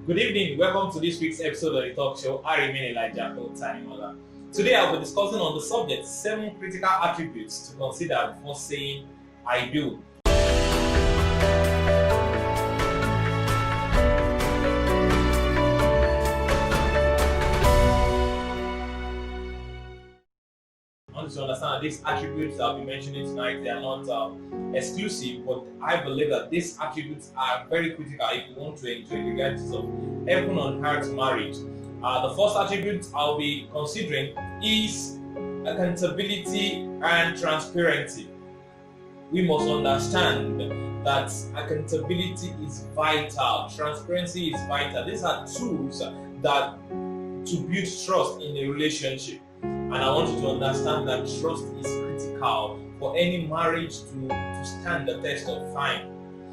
Good evening, welcome to this week's episode of the talk show. I remain Elijah Tanimola. Today I'll be discussing on the subject 7 critical attributes to consider before saying I do. I want you to understand that these attributes that I'll be mentioning tonight, they are not exclusive, but I believe that these attributes are very critical if you want to enjoy the realities of heaven on earth marriage. The first attribute I'll be considering is accountability and transparency. We must understand that accountability is vital, transparency is vital. These are tools that to build trust in a relationship. And I want you to understand that trust is critical for any marriage to stand the test of time.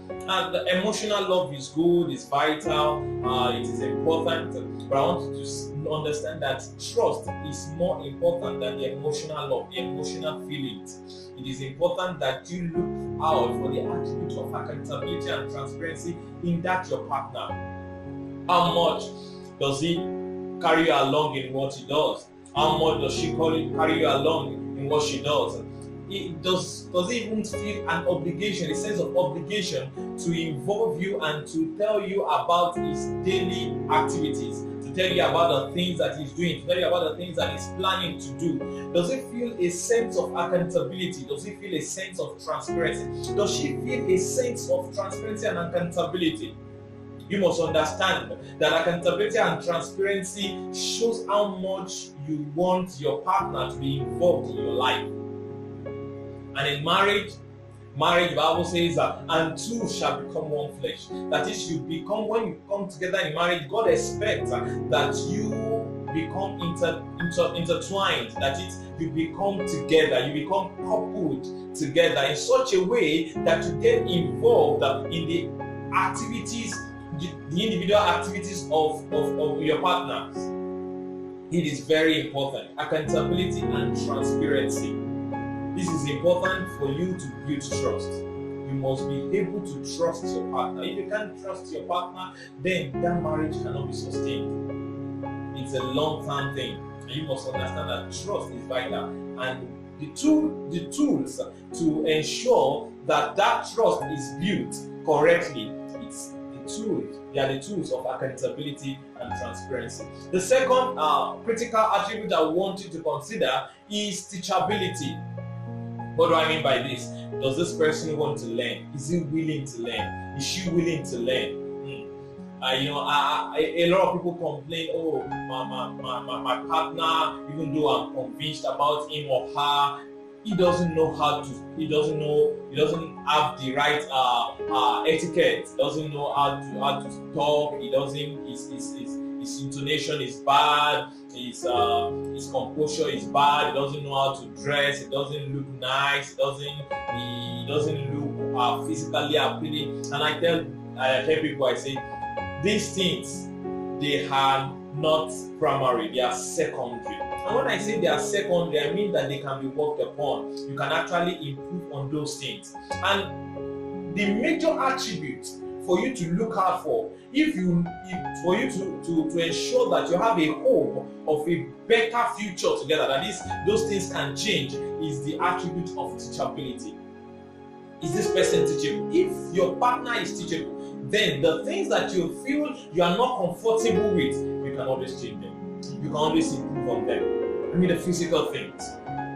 The emotional love is good, is vital, it is important, but I want you to understand that trust is more important than the emotional love, the emotional feelings. It is important that you look out for the attributes of accountability and transparency in that your partner. How much does he carry you along in what he does? How much does she carry you along in what she does? Does it even feel an obligation, a sense of obligation to involve you and to tell you about his daily activities, to tell you about the things that he's doing, to tell you about the things that he's planning to do? Does it feel a sense of accountability? Does it feel a sense of transparency? Does she feel a sense of transparency and accountability? You must understand that accountability and transparency shows how much you want your partner to be involved in your life. And in marriage, the Bible says that, and two shall become one flesh. That is, when you come together in marriage, God expects that you become intertwined, that is, you become together, you become coupled together in such a way that you get involved in the activities, the individual activities of your partners. It is very important. Accountability and transparency. This is important for you to build trust. You must be able to trust your partner. If you can't trust your partner, then that marriage cannot be sustained. It's a long-term thing. And you must understand that trust is vital. And the tools to ensure that trust is built correctly, they are the tools of accountability and transparency. The second critical attribute I want you to consider is teachability. What do I mean by this? Does this person want to learn? Is he willing to learn? Is she willing to learn? A lot of people complain, oh, my partner, even though I'm convinced about him or her, he doesn't know how to, he doesn't have the right etiquette, doesn't know how to talk, his intonation is bad, his composure is bad, he doesn't know how to dress, he doesn't look nice, he doesn't look physically appealing. And I tell people, I say, these things, they are not primary, they are secondary. And when I say they are secondary, I mean that they can be worked upon. You can actually improve on those things. And the major attribute for you to look out for, for you to ensure that you have a hope of a better future together, that is, those things can change, is the attribute of teachability. Is this person teachable? If your partner is teachable, then the things that you feel you are not comfortable with, you can always change them. You can always improve on them. I mean, the physical things.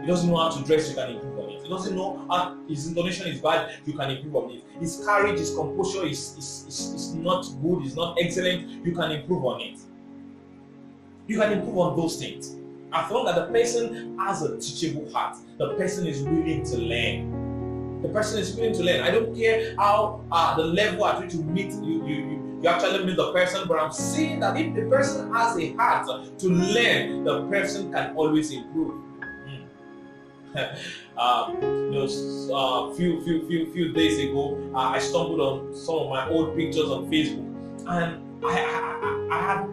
He doesn't know how to dress, you can improve on it. He doesn't know how his intonation is bad, you can improve on it. His courage, his composure is not good, is not excellent, you can improve on it. You can improve on those things. As long as the person has a teachable heart, the person is willing to learn. The person is willing to learn. I don't care how the level at which you meet, you actually meet the person, but I'm saying that if the person has a heart to learn, the person can always improve. Few days ago, I stumbled on some of my old pictures on Facebook, and I had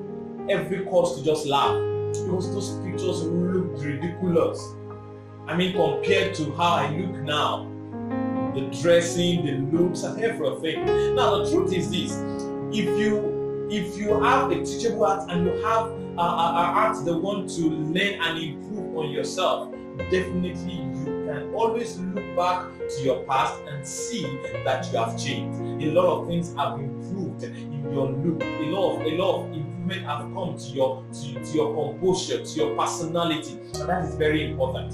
every cause to just laugh because those pictures looked ridiculous. I mean, compared to how I look now, the dressing, the looks, and everything. Now, the truth is this: if if you have a teachable heart and you have a heart that want to learn and improve on yourself, definitely you can always look back to your past and see that you have changed. A lot of things have improved in your look. A lot of improvement have come to your composure, to your personality, and that is very important.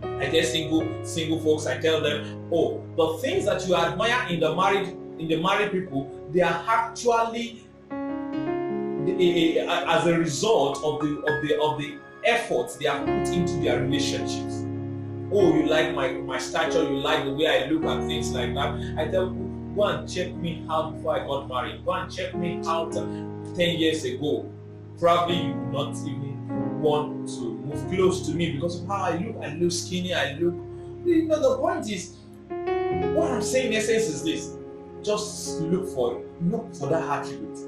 I tell single folks, I tell them, oh, the things that you admire in the married people, they are actually as a result of the efforts they have put into their relationships. Oh, you like my stature, you like the way I look and things like that. I tell people, go and check me out before I got married. Go and check me out 10 years ago. Probably you will not even want to move close to me because of how I look. I look skinny, the point is, what I'm saying in essence is this: just look for that attribute.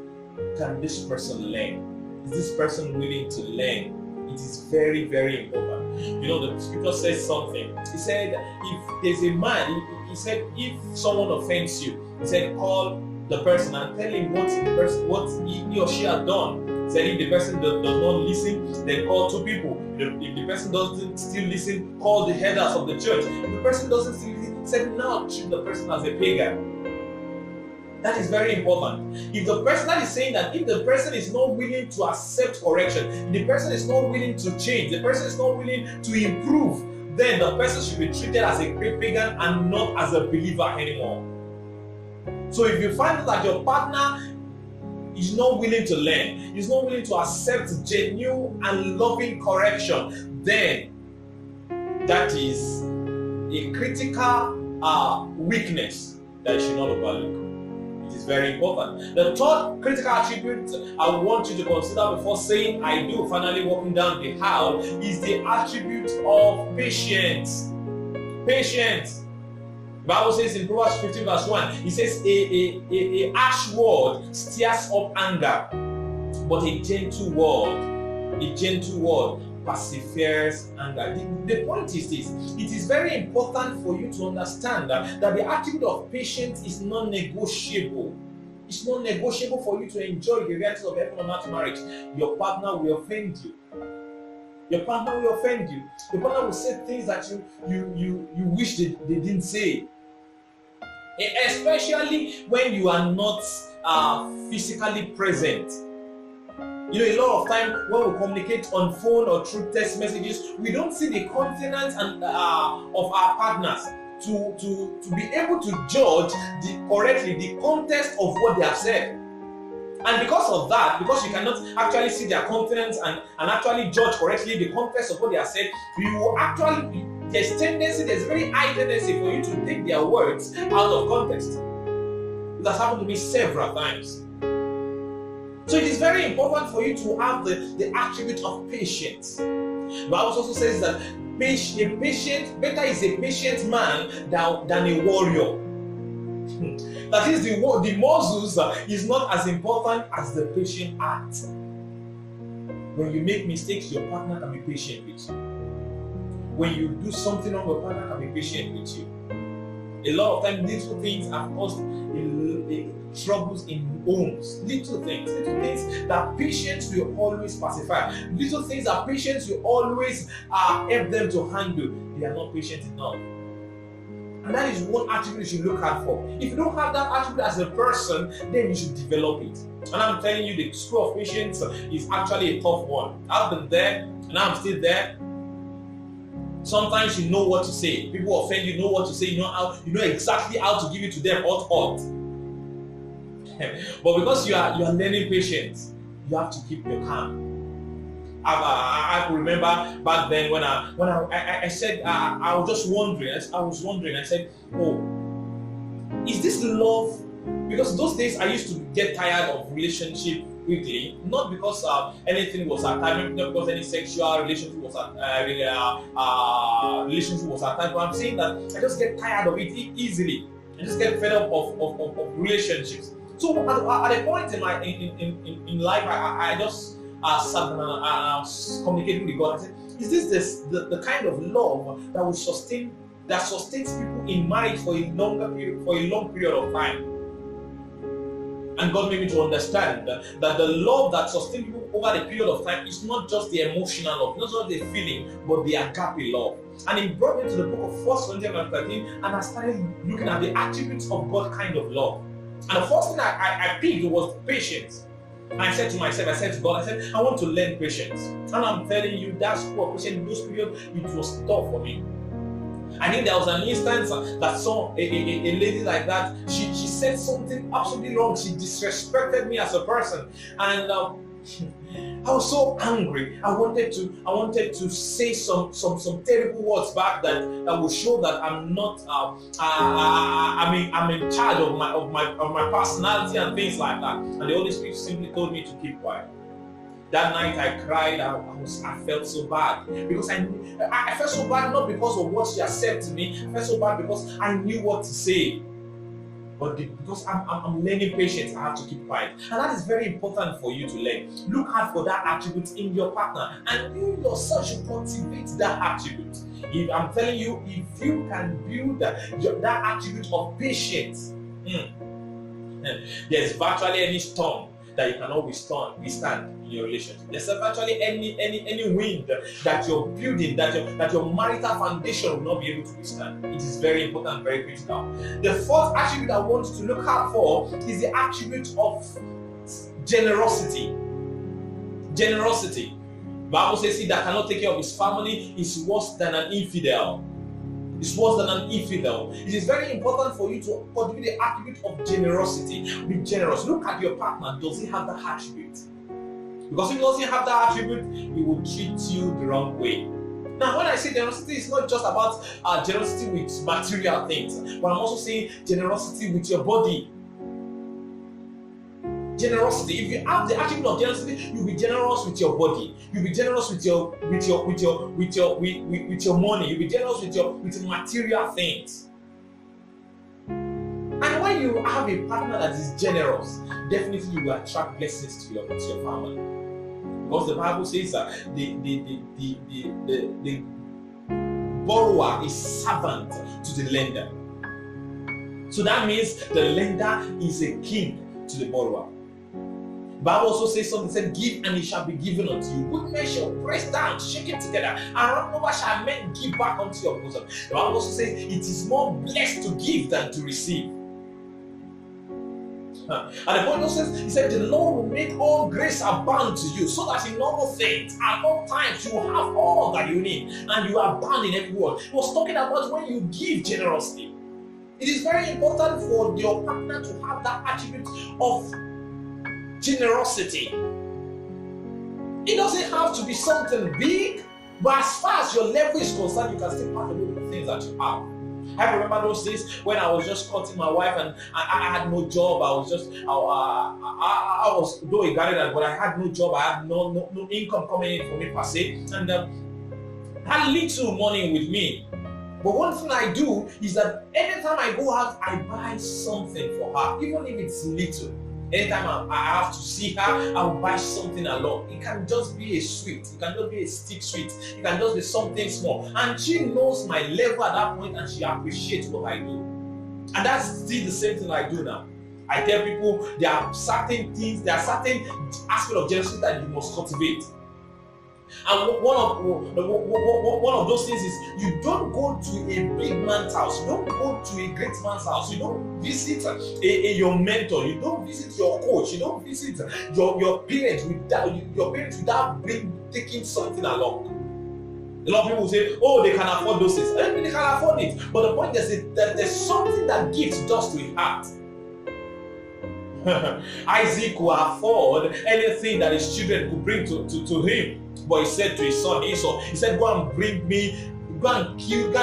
Can this person learn? Is this person willing to learn? It is very, very important. The scripture says something. He said, if there's a man, he said, if someone offends you, he said, call the person and tell him what he or she has done. He said, if the person does not listen, then call two people. If the person doesn't still listen, call the headers of the church. If the person doesn't still listen, he said, now treat the person as a pagan. That is very important. If the person that is saying that if the person is not willing to accept correction, the person is not willing to change, the person is not willing to improve, then the person should be treated as a pagan and not as a believer anymore. So if you find that your partner is not willing to learn, is not willing to accept genuine and loving correction, then that is a critical weakness that you should not overlook. It is very important. The third critical attribute I want you to consider before saying I do, finally walking down the aisle, is the attribute of patience. Patience. The Bible says in Proverbs 15 verse 1, it says a harsh word stirs up anger, but a gentle word perseveres anger. The point is this: it is very important for you to understand that the attribute of patience is non-negotiable. It's not negotiable for you to enjoy the realities of heaven on earth marriage. Your partner will offend you. Your partner will offend you. Your partner will say things that you wish they didn't say. Especially when you are not physically present. A lot of time when we communicate on phone or through text messages, we don't see the countenance and of our partners to be able to judge correctly the context of what they have said. And because of that, because you cannot actually see their countenance and actually judge correctly the context of what they have said, you will actually, there's a very high tendency for you to take their words out of context. It has happened to me several times. So it is very important for you to have the attribute of patience. The Bible also says that better is a patient man than a warrior. That is, the muscles is not as important as the patient heart. When you make mistakes, your partner can be patient with you. When you do something wrong, your partner can be patient with you. A lot of times, little things have caused troubles in homes. Little things that patience will always pacify. Little things that patience will always help them to handle. They are not patient enough. And that is one attribute you should look out for. If you don't have that attribute as a person, then you should develop it. And I'm telling you, the school of patience is actually a tough one. I've been there, and I'm still there. Sometimes you know what to say. People offend you, know what to say. You know exactly how to give it to them hot. But because you are learning patience, you have to keep your calm. I could remember back then when I said I was just wondering. I said, "Oh, is this love?" Because those days I used to get tired of relationship quickly, not because anything was at time, not because any sexual relationship was at time. But I'm saying that I just get tired of it easily. I just get fed up of relationships. So at a point in life, I just sat and I was communicating with God. I said, "Is this the kind of love that will sustains people in marriage for a long period of time?" And God made me to understand that the love that sustains people over the period of time is not just the emotional love, not just the feeling, but the agape love. And He brought me to the book of 1 Corinthians 13, and I started looking at the attributes of God kind of love. And the first thing I picked was patience. And I said to myself, I said to God, I want to learn patience. And I'm telling you, that school of patience in those periods, it was tough for me. I think there was an instance that saw a lady like that. She said something absolutely wrong. She disrespected me as a person, and I was so angry. I wanted to say some terrible words back that would show that I'm not. I'm in charge of my personality and things like that. And the Holy Spirit simply told me to keep quiet. That night I cried. I felt so bad because I felt so bad not because of what she had said to me. I felt so bad because I knew what to say. But because I'm learning patience, I have to keep quiet. And that is very important for you to learn. Look out for that attribute in your partner, and you yourself should cultivate that attribute. I'm telling you, if you can build that attribute of patience, there's virtually any storm that you cannot withstand in your relationship. There's virtually any wind that you're building, that your marital foundation will not be able to withstand. It is very important, very critical. The fourth attribute I want to look out for is the attribute of generosity. Generosity. The Bible says, he that cannot take care of his family is worse than an infidel. It's worse than an infidel. It is very important for you to cultivate the attribute of generosity. Be generous. Look at your partner. Does he have that attribute? Because if he doesn't have that attribute, he will treat you the wrong way. Now, when I say generosity, it's not just about generosity with material things, but I'm also saying generosity with your body. Generosity. If you have the attribute of generosity, you'll be generous with your body. You'll be generous with your money. You'll be generous with material things. And when you have a partner that is generous, definitely you will attract blessings to your family. Because the Bible says that the borrower is servant to the lender. So that means the lender is a king to the borrower. The Bible also says something, said, give and it shall be given unto you. Good measure, press down, shake it together, and run over shall men give back unto your bosom. The Bible also says it is more blessed to give than to receive. And the Bible also says, he said, the Lord will make all grace abound to you, so that in all things, at all times, you will have all that you need, and you abound in every word. He was talking about when you give generously. It is very important for your partner to have that attribute of generosity. It doesn't have to be something big, but as far as your level is concerned, you can still part of the things that you have. I remember those days when I was just cutting my wife and I had no job. I was though a gardener, but I had no job. I had no income coming in for me per se, and I had little money with me. But one thing I do is that anytime I go out, I buy something for her, even if it's little. Anytime I have to see her, I'll buy something along. It can just be a sweet. It can just be a stick sweet. It can just be something small. And she knows my level at that point, and she appreciates what I do. And that's still the same thing I do now. I tell people there are certain things, there are certain aspects of generosity that you must cultivate. And one of those things is you don't go to a big man's house. You don't go to a great man's house. You don't visit your mentor. You don't visit your coach. You don't visit your parents without taking something along. A lot of people will say, oh, they can afford those things. I mean, they can afford it. But the point is that there's something that gives dust to his heart. Isaac could afford anything that his children could bring to him. But he said to his son Esau, he said, go and kill the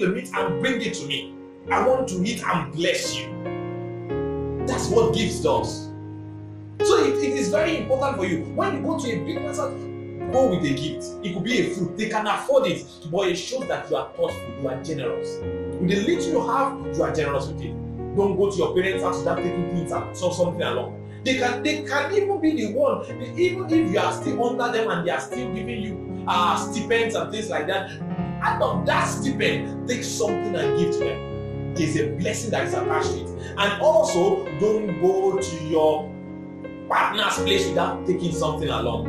meat and bring it to me. I want to eat and bless you. That's what gives does. So it is very important for you. When you go to a big man's house, go with a gift. It could be a fruit. They can afford it, but it shows that you are thoughtful, you are generous. With the little you have, you are generous with it. Don't go to your parents' house without taking things and something along. They can even be the one, even if you are still under them and they are still giving you stipends and things like that. Out of that stipend, take something and give to them. there's a blessing that is attached to it. And also, don't go to your partner's place without taking something along.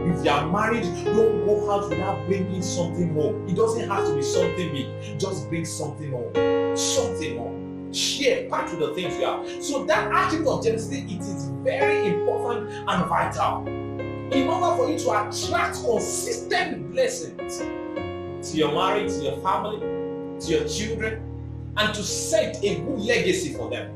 If you are married, don't go out without bringing something home. It doesn't have to be something big. Just bring something home. Something home. Share part of the things you have. So that attribute of generosity, it is very important and vital in order for you to attract consistent blessings to your marriage, to your family, to your children, and to set a good legacy for them.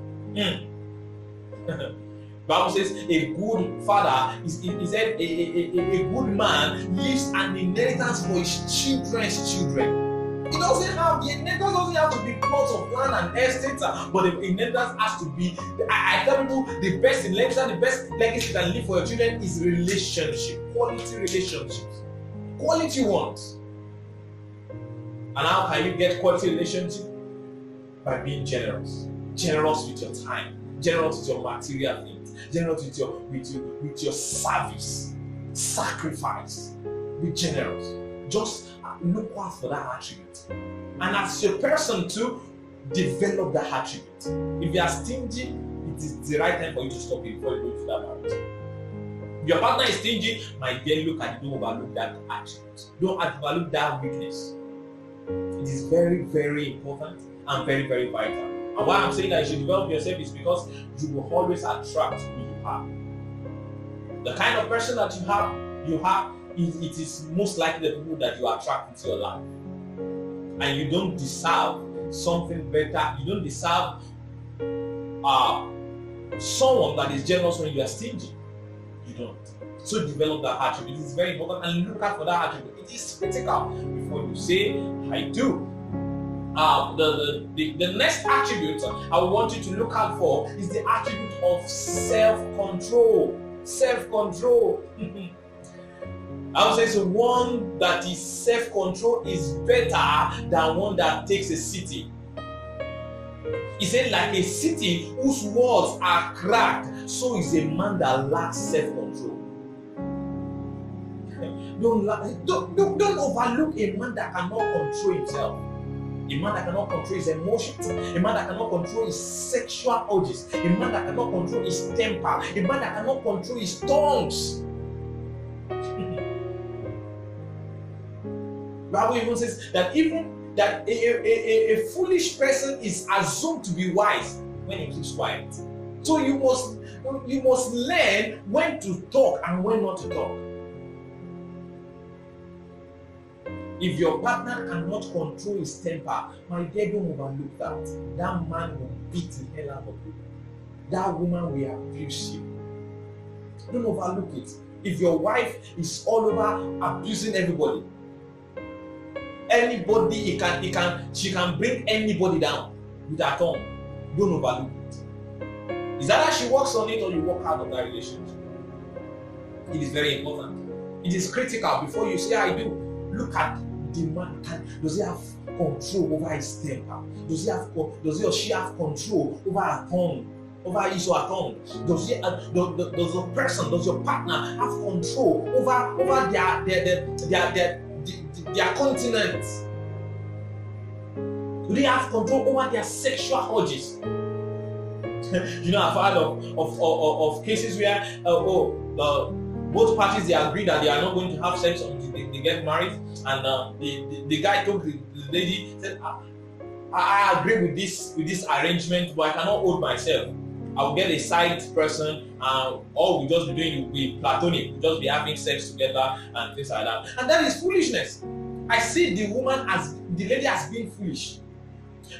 Bible says a good father he said a good man leaves an inheritance for his children's children. It doesn't have to be plots of land and estates, but the inheritance has to be. I tell people the best inheritance, the best legacy you can leave for your children is relationship, quality relationships, quality ones. And how can you get quality relationship? By being generous with your time, generous with your material things, generous with your service, sacrifice. Be generous. Just look out for that attribute, and as a person to develop that attribute. If you are stingy, it is the right time for you to stop it before you go to that marriage. If your partner is stingy, my dear, look at it. Don't overlook that attribute. Don't overlook that weakness. It is very, very important and very, very vital. And why I'm saying that you should develop yourself is because you will always attract who you are. The kind of person that you have, it is most likely the people that you attract into your life. And you don't deserve something better. You don't deserve someone that is generous when you are stingy. You don't. So develop that attribute. It is very important, and look out for that attribute. It is critical before you say, I do. The next attribute I want you to look out for is the attribute of self-control. Self-control. I would say so one that is self-control is better than one that takes a city. He said, like a city whose walls are cracked, so is a man that lacks self-control. Don't overlook a man that cannot control himself. A man that cannot control his emotions. A man that cannot control his sexual urges. A man that cannot control his temper. A man that cannot control his tongues. The Bible even says that a foolish person is assumed to be wise when he keeps quiet. So you must learn when to talk and when not to talk. If your partner cannot control his temper, my dear, don't overlook that. That man will beat the hell out of you. That woman will abuse you. Don't overlook it. If your wife is all over abusing everybody, she can bring anybody down with her tongue. Don't overlook it. Is that how she works on it, or you walk out of that relationship? It is very important. It is critical before you say I do. Look at the man. Does he have control over his temper? Does he or she have control over her tongue? Over his or her tongue? Does the person, does your partner have control over their continence? Do they have control over their sexual urges? I've heard of cases where both parties, they agree that they are not going to have sex until they get married, and the guy told the lady, said, I agree with this arrangement, but I cannot hold myself. I will get a side person, all we'll just be doing will be platonic. We'll just be having sex together and things like that. And that is foolishness. I see the lady as being foolish.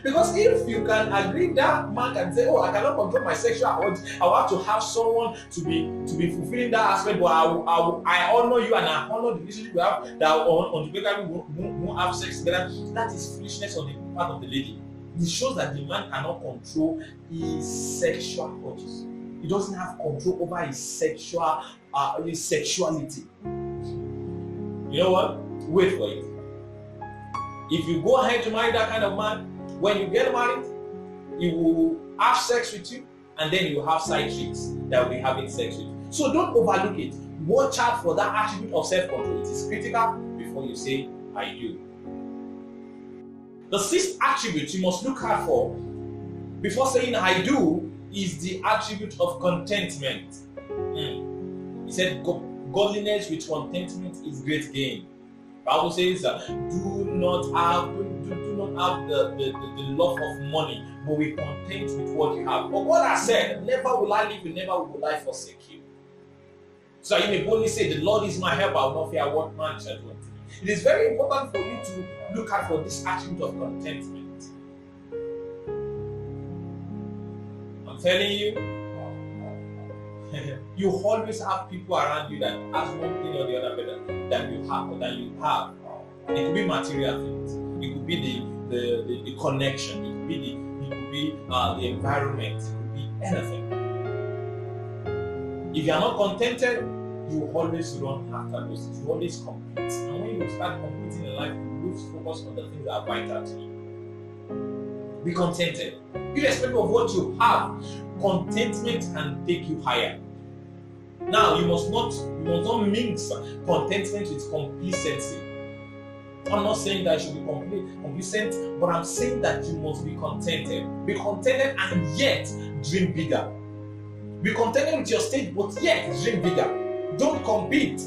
Because if you can agree, that man can say, I cannot control my sexual urge. I want to have someone to be fulfilling that aspect, but I honor you and I honor the relationship we have, that on the basis we won't have sex together. That is foolishness on the part of the lady. It shows that the man cannot control his sexual urges. He doesn't have control over his sexuality. You know what? Wait for it. If you go ahead to marry that kind of man, when you get married, he will have sex with you, and then you will have side chicks that will be having sex with you. So don't overlook it. Watch out for that attribute of self-control. It is critical before you say, I do. The sixth attribute you must look out for before saying I do is the attribute of contentment. He said godliness with contentment is great gain. Bible says do not have the love of money, but be content with what you have. But God has said, never will I leave you, never will I forsake you. So you may boldly say, the Lord is my help, I will not fear what man shall do unto me. It is very important for you to look out for this attribute of contentment. I'm telling you, you always have people around you that has one thing or the other better than you have or than you have. It could be material things. It could be the connection. It could be the environment. It could be anything. If you are not contented, you will always run after those things. You always compete. And when you start competing in life, you lose focus on the things that are vital to you. Be contented. Irrespective of what you have, contentment can take you higher. Now, you must not mix contentment with complacency. I'm not saying that you should be complacent, but I'm saying that you must be contented. Be contented and yet dream bigger. Be contented with your state, but yet dream bigger. Don't compete.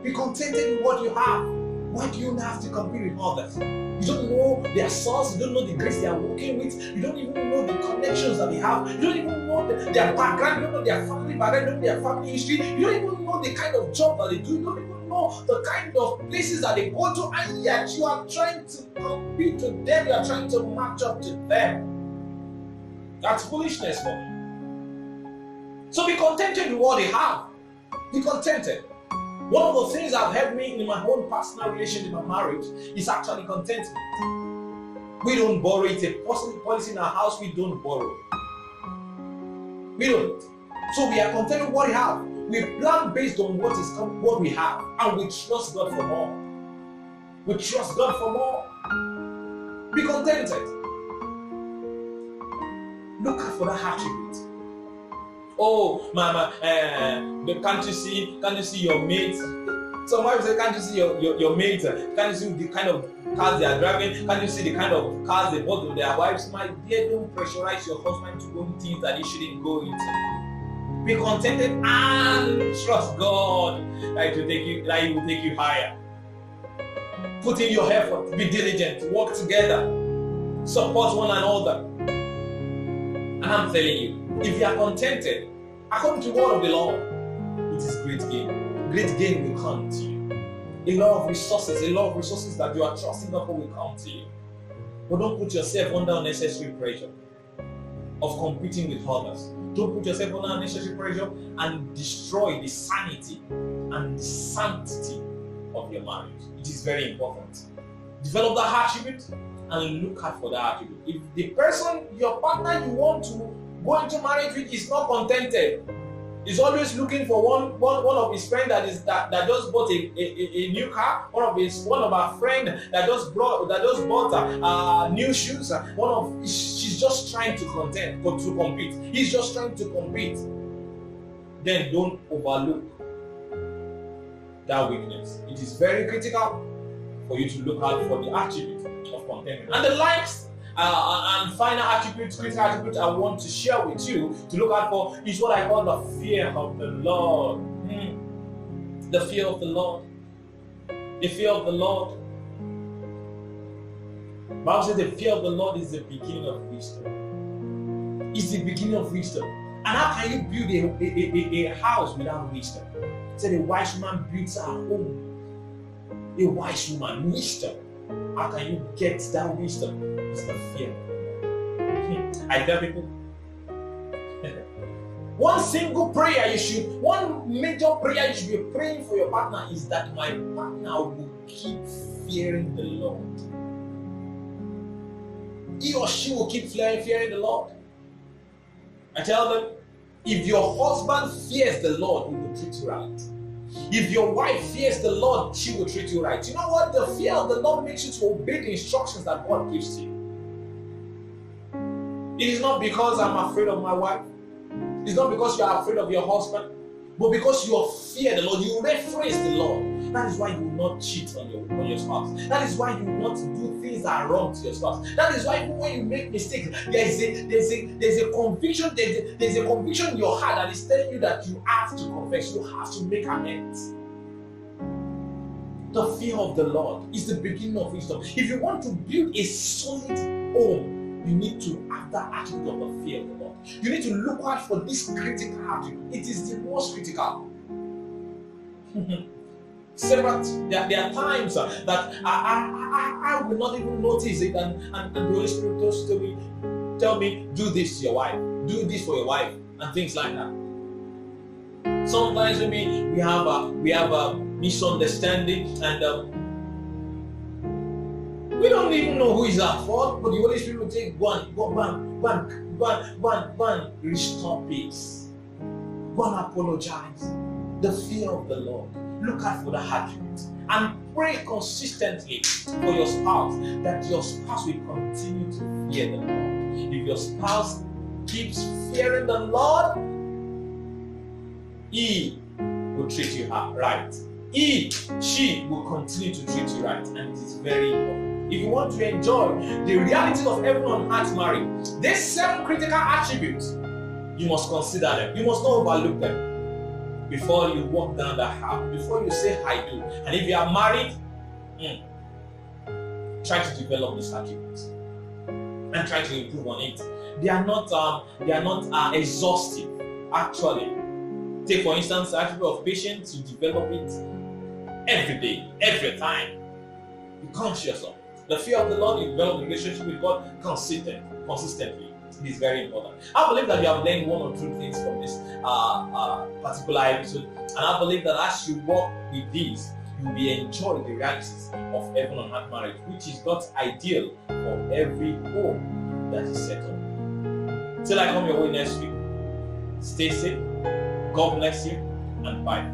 Be contented with what you have. Why do you have to compete with others? You don't know their source, you don't know the grace they are working with, you don't even know the connections that they have, you don't even know their background, you don't know their family background, you don't know their family history, you don't even know the kind of job that they do, you don't even know the kind of places that they go to, and yet you are trying to compete with them, you are trying to match up to them. That's foolishness for me. So be contented with what they have. Be contented. One of the things that have helped me in my own personal relationship in my marriage is actually contentment. We don't borrow. It's a policy in our house. We don't borrow. We don't. So we are content with what we have. We plan based on what we have, and we trust God for more. We trust God for more. Be contented. Look out for that attribute. Oh, mama, can't you see your mates? Some wives say, can't you see your mates? Can't you see the kind of cars they are driving? Can't you see the kind of cars they bought with their wives? My dear, don't pressurize your husband to go into things that he shouldn't go into. Be contented and trust God that he will take you higher. Put in your effort, be diligent, work together, support one another. And I'm telling you, if you are contented, according to the word of the Lord, it is great gain. Great gain will come to you. A lot of resources that you are trusting God for will come to you. But don't put yourself under unnecessary pressure of competing with others. Don't put yourself under unnecessary pressure and destroy the sanity and the sanctity of your marriage. It is very important. Develop that attribute and look out for that attribute. If the person, your partner you want to go into marriage with is not contented, is always looking for one of his friends that just bought a new car, one of our friend that just bought new shoes, she's just trying to compete. He's just trying to compete. Then don't overlook that weakness. It is very critical for you to look out for the attribute of contentment. And the last and final critical attribute I want to share with you to look out for is what I call the fear of the Lord. The fear of the Lord. The fear of the Lord. The Bible says the fear of the Lord is the beginning of wisdom. It's the beginning of wisdom. And how can you build a house without wisdom? It said a wise woman builds her home. A wise woman, wisdom. How can you get that wisdom? It's the fear. I tell people, one major prayer you should be praying for your partner is that my partner will keep fearing the Lord. He or she will keep fearing the Lord. I tell them, if your husband fears the Lord, he will treat you right. If your wife fears the Lord, she will treat you right. You know what? The fear of the Lord makes you to obey the instructions that God gives to you. It is not because I'm afraid of my wife. It's not because you are afraid of your husband. But because you fear the Lord, you reference the Lord. That is why you will not cheat on your spouse. That is why you will not do things that are wrong to your spouse. That is why even when you make mistakes, there's a conviction, there's a conviction in your heart that is telling you that you have to confess, you have to make amends. The fear of the Lord is the beginning of wisdom. If you want to build a solid home, you need to have that attribute of the fear of the Lord. You need to look out for this critical attribute. It is the most critical. There are times that I will not even notice it, and the Holy Spirit just tell me, do this to your wife, do this for your wife, and things like that. Sometimes maybe we have a misunderstanding, and we don't even know who is at fault, but the Holy Spirit will take one, restore peace, one apologize. The fear of the Lord. Look out for the attribute and pray consistently for your spouse, that your spouse will continue to fear the Lord. If your spouse keeps fearing the Lord, he will treat you right. She will continue to treat you right, and it is very important. If you want to enjoy the reality of everyone on earth marriage, these 7 critical attributes, you must consider them. You must not overlook them before you walk down the aisle, before you say I do. And if you are married, try to develop these attributes and try to improve on it. They are not exhaustive. Actually, take for instance the attribute of patience. You develop it every day, every time. Be conscious of it. The fear of the Lord, you develop a relationship with God consistently. It is very important. I believe that you have learned 1 or 2 things from this particular episode, and I believe that as you walk with these, you will enjoy the realities of heaven on earth marriage, which is God's ideal for every home that is set up. Till I come your way next week, stay safe, God bless you, and bye.